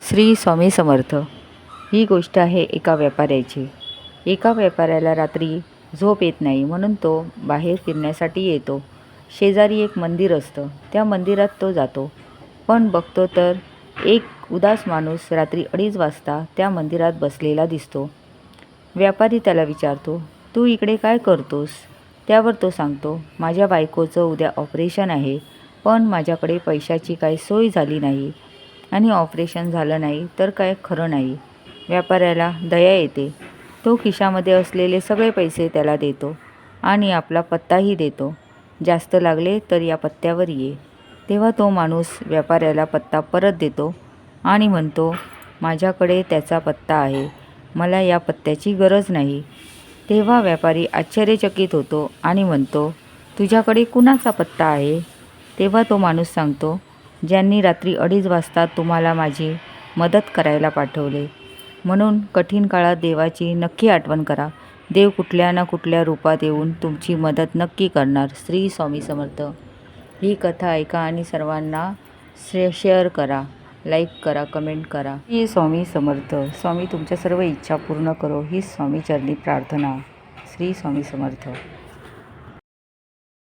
श्री स्वामी समर्थ। ही गोष्ट आहे एका व्यापाऱ्याची। एका व्यापाऱ्याला रात्री झोप येत नाही, म्हणून तो बाहेर फिरण्यासाठी येतो। शेजारी एक मंदिर असतं, त्या मंदिरात तो जातो। पण बघतो तर एक उदास माणूस रात्री 2:30 वाजता त्या मंदिरात बसलेला दिसतो। व्यापारी त्याला विचारतो, तू इकडे काय करतोस? त्यावर तो सांगतो, माझ्या बायकोचं उद्या ऑपरेशन आहे, पण माझ्याकडे पैशाची काही सोय झाली नाही आणि ऑपरेशन झालं नाही तर काय खरं नाही। व्यापाऱ्याला दया येते। तो खिशामध्ये असलेले सगळे पैसे त्याला देतो आणि आपला पत्ताही देतो। जास्त लागले तर या पत्त्यावर ये। तेव्हा तो माणूस व्यापाऱ्याला पत्ता परत देतो आणि म्हणतो, माझ्याकडे त्याचा पत्ता आहे, मला या पत्त्याची गरज नाही। तेव्हा व्यापारी आश्चर्यचकित होतो आणि म्हणतो, तुझ्याकडे कुणाचा पत्ता आहे? तेव्हा तो माणूस सांगतो, ज्यांनी रात्री 2:30 वाजता तुम्हाला माझी मदत करायला पाठवले। म्हणून कठीण काळात देवाची नक्की आठवण करा। देव कुठल्या ना कुठल्या रूपात येऊन तुमची मदत नक्की करणार। श्री स्वामी समर्थ। ही कथा ऐका आणि सर्वांना शेअर करा, लाईक करा, कमेंट करा। श्री स्वामी समर्थ। स्वामी तुमच्या सर्व इच्छा पूर्ण करो, ही स्वामी चरणी प्रार्थना। श्री स्वामी समर्थ।